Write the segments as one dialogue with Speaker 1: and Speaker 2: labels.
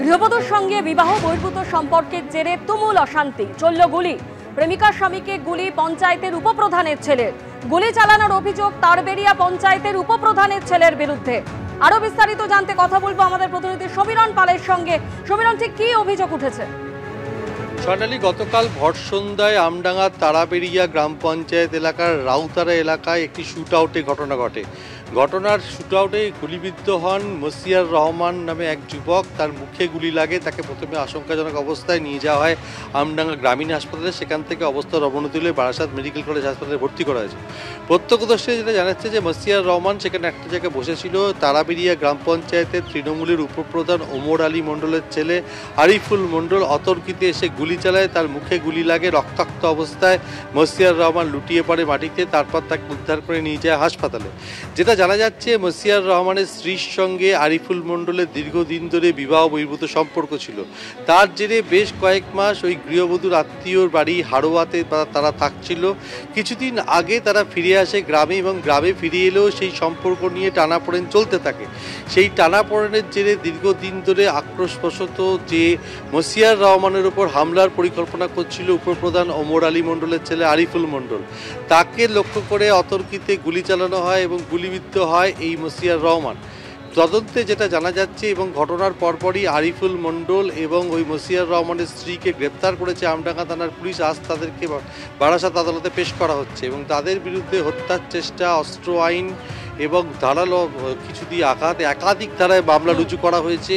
Speaker 1: গৃহবধূর সঙ্গে বিবাহ বহির্ভূত সম্পর্কের জেরে তুমুল অশান্তি, চলল গুলি। প্রেমিকার স্বামীকে গুলি পঞ্চায়েতের উপপ্রধানের ছেলের। গুলি চালানোর অভিযোগ তারবেরিয়া পঞ্চায়েতের উপপ্রধানের ছেলের বিরুদ্ধে। আরো বিস্তারিত জানতে কথা বলবো আমাদের প্রতিনিধি সমীরণ পালের সঙ্গে। সমীরণ, ঠিক কি অভিযোগ উঠেছে?
Speaker 2: স্বর্ণালী, গতকাল ভর সন্ধ্যায় আমডাঙ্গা তারাবেরিয়া গ্রাম পঞ্চায়েত এলাকার রাউতারা এলাকায় একটি শুট আউটে ঘটনা ঘটে। ঘটনার শুট আউটে গুলিবিদ্ধ হন মসিয়ার রহমান নামে এক যুবক। তার মুখে গুলি লাগে, তাকে প্রথমে আশঙ্কাজনক অবস্থায় নিয়ে যাওয়া হয় আমডাঙ্গা গ্রামীণ হাসপাতালে। সেখান থেকে অবস্থার অবনতি হলে বারাসাত মেডিকেল কলেজ হাসপাতালে ভর্তি করা হয়েছে। প্রত্যক্ষদর্শী যেটা জানাচ্ছে যে মসিয়ার রহমান সেখানে একটা জায়গায় বসেছিল। তারাবেরিয়া গ্রাম পঞ্চায়েতের তৃণমূলের উপপ্রধান ওমর আলী মণ্ডলের ছেলে আরিফুল মণ্ডল অতর্কিতে এসে গুলি চালায়। তার মুখে গুলি লাগে, রক্তাক্ত অবস্থায় মসিয়ার রহমান লুটিয়ে পড়ে মাটিতে। তারপর তাকে উদ্ধার করে নিয়ে যায় হাসপাতালে। যেটা জানা যাচ্ছে, মসিয়ার রহমানের স্ত্রীর সঙ্গে আরিফুল মণ্ডলের দীর্ঘদিন ধরে বিবাহ বহির্ভূত সম্পর্ক ছিল। তার জেরে বেশ কয়েক মাস ওই গৃহবধূর আত্মীয়র বাড়ি হাড়োয়াতে তারা থাকছিল। কিছুদিন আগে তারা ফিরে আসে গ্রামে, এবং গ্রামে ফিরে এলেও সেই সম্পর্ক নিয়ে টানাপোড়েন চলতে থাকে। সেই টানাপোড়েনের জেরে দীর্ঘদিন ধরে আক্রোশবশত যে মসিয়ার রহমানের উপর হামলার পরিকল্পনা করছিল উপপ্রধান ওমর আলী মণ্ডলের ছেলে আরিফুল মণ্ডল, তাকে লক্ষ্য করে অতর্কিতে গুলি চালানো হয় এবং গুলিবিদ্ধ হয় এই মসিয়ার রহমান। তদন্তে যেটা জানা যাচ্ছে এবং ঘটনার পরপরই আরিফুল মণ্ডল এবং ওই মসিয়ার রহমানের স্ত্রীকে গ্রেপ্তার করেছে আমডাঙ্গা থানার পুলিশ। আজ তাদেরকে বারাসাত আদালতে পেশ করা হচ্ছে এবং তাদের বিরুদ্ধে হত্যার চেষ্টা, অস্ত্র আইন এবং ধারালো কিছু দিয়ে আঘাত, একাধিক ধারায় মামলা রুজু করা হয়েছে।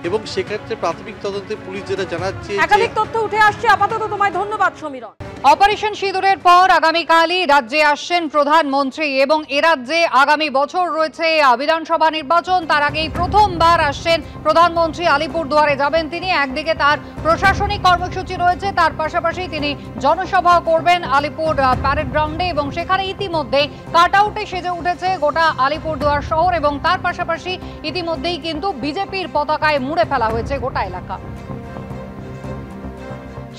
Speaker 2: এবং সেক্ষেত্রে প্রাথমিক তদন্তে পুলিশ যেটা জানাচ্ছে,
Speaker 1: একাধিক তথ্য উঠে আসছে। আপাতত তোমায় ধন্যবাদ সমীরণ।
Speaker 3: অপারেশন সিঁদুরের পর আগামীকালই রাজ্যে আসছেন প্রধানমন্ত্রী এবং এ রাজ্যে আগামী বছর রয়েছে বিধানসভা নির্বাচন। তার আগেই প্রথমবার আসছেন প্রধানমন্ত্রী। আলিপুরদুয়ারে যাবেন তিনি। একদিকে তার প্রশাসনিক কর্মসূচি রয়েছে, তার পাশাপাশি তিনি জনসভা করবেন আলিপুর প্যারেড গ্রাউন্ডে এবং সেখানে ইতিমধ্যে কাট আউটে সেজে উঠেছে গোটা আলিপুরদুয়ার শহর এবং তার পাশাপাশি ইতিমধ্যেই কিন্তু বিজেপির পতাকায় মুড়ে ফেলা হয়েছে গোটা এলাকা।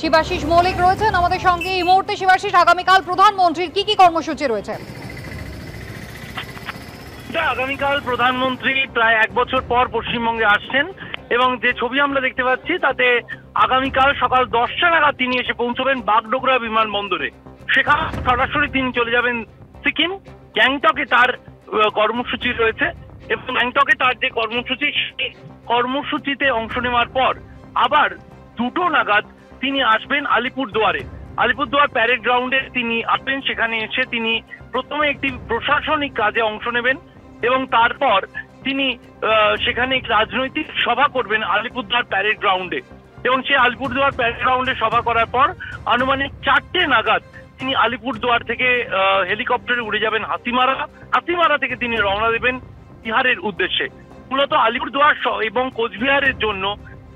Speaker 3: শিবাশিস মৌলিক রয়েছেন আমাদের সঙ্গে এই মুহূর্তে। শিবাশিস, আগামীকাল প্রধানমন্ত্রীর কি কি কর্মসূচি রয়েছে?
Speaker 4: আগামীকাল প্রধানমন্ত্রী প্রায় 1 বছর পর পশ্চিমবঙ্গে আসছেন এবং যে ছবি আমরা দেখতে পাচ্ছি তাতে আগামীকাল সকাল 10টা নাগাদ তিনি এসে পৌঁছবেন বাগডোগরা বিমানবন্দরে। সেখানে সরাসরি তিনি চলে যাবেন সিকিম। গ্যাংটকে তার কর্মসূচি রয়েছে এবং গ্যাংটকে তার যে কর্মসূচি, সেই কর্মসূচিতে অংশ নেওয়ার পর আবার 2টো নাগাদ তিনি আসবেন আলিপুরদুয়ারে। আলিপুরদুয়ার প্যারেড গ্রাউন্ডে তিনি আসবেন। সেখানে এসে তিনি প্রথমে একটি প্রশাসনিক কাজে অংশ নেবেন এবং তারপর তিনি সেখানে রাজনৈতিক সভা করবেন আলিপুরদুয়ার প্যারেড গ্রাউন্ডে। এবং সেই আলিপুরদুয়ার প্যারেড গ্রাউন্ডে সভা করার পর আনুমানিক 4টে নাগাদ তিনি আলিপুরদুয়ার থেকে হেলিকপ্টারে উড়ে যাবেন হাতিমারা। হাতিমারা থেকে তিনি রওনা দেবেন বিহারের উদ্দেশ্যে। মূলত আলিপুরদুয়ার এবং কোচবিহারের জন্য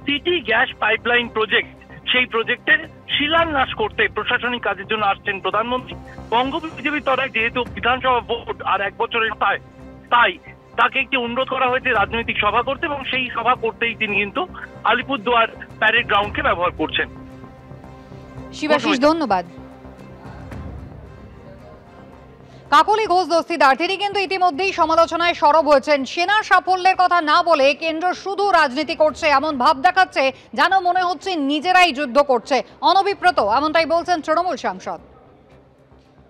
Speaker 4: সিটি গ্যাস পাইপলাইন প্রজেক্ট, সেই প্রজেক্টের শিলান্যাস করতে প্রশাসনিক কাজের জন্য আসছেন প্রধানমন্ত্রী। বঙ্গ বিজেপির তরফে যেহেতু বিধানসভা ভোট আর 1 বছরের তাই তাকে একটি অনুরোধ করা হয়েছে রাজনৈতিক সভা করতে এবং সেই সভা করতেই তিনি কিন্তু আলিপুরদুয়ার প্যারেড গ্রাউন্ডকে ব্যবহার করছেন।
Speaker 3: শিবাশিস, ধন্যবাদ। কাকলি ঘোষ দস্তিদার তিনি কিন্তু ইতিমধ্যেই সমালোচনায় সরব হয়েছেন। সেনার সাফল্যের কথা না বলে কেন্দ্র শুধু রাজনীতি করছে এমন ভাব দেখাচ্ছে, যেন মনে হচ্ছে নিজেরাই যুদ্ধ করছে। অনভিপ্রেত এমনটাই বলছেন তৃণমূল সাংসদ।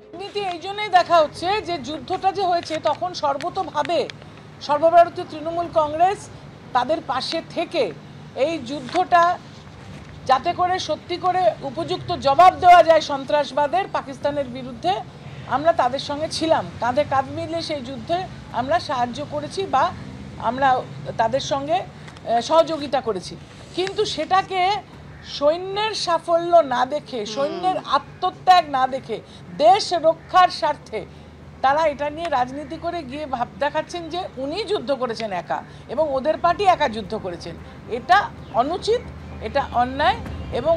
Speaker 5: রাজনীতি এই জন্যই দেখা হচ্ছে যে যুদ্ধটা যে হয়েছে তখন সর্বতোভাবে সর্বভারতীয় তৃণমূল কংগ্রেস তাদের পাশে থেকে এই যুদ্ধটা যাতে করে সত্যি করে উপযুক্ত জবাব দেওয়া যায় সন্ত্রাসবাদের, পাকিস্তানের বিরুদ্ধে, আমরা তাদের সঙ্গে ছিলাম। কাঁধে কাঁধ মিলিয়ে সেই যুদ্ধে আমরা সাহায্য করেছি বা আমরা তাদের সঙ্গে সহযোগিতা করেছি। কিন্তু সেটাকে সৈন্যের সাফল্য না দেখে, সৈন্যের আত্মত্যাগ না দেখে, দেশ রক্ষার স্বার্থে তারা এটা নিয়ে রাজনীতি করে গিয়ে ভাব দেখাচ্ছেন যে উনি যুদ্ধ করেছেন একা এবং ওদের পার্টি একা যুদ্ধ করেছেন। এটা অনুচিত, এটা অন্যায়। এবং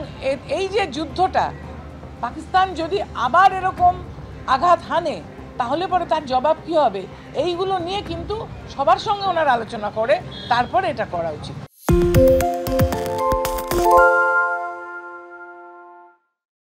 Speaker 5: এই যে যুদ্ধটা পাকিস্তান যদি আবার এরকম আঘাত হানে তাহলে পরে তার জবাব কী হবে, এইগুলো নিয়ে কিন্তু সবার সঙ্গে ওনার আলোচনা করে তারপরে এটা করা উচিত।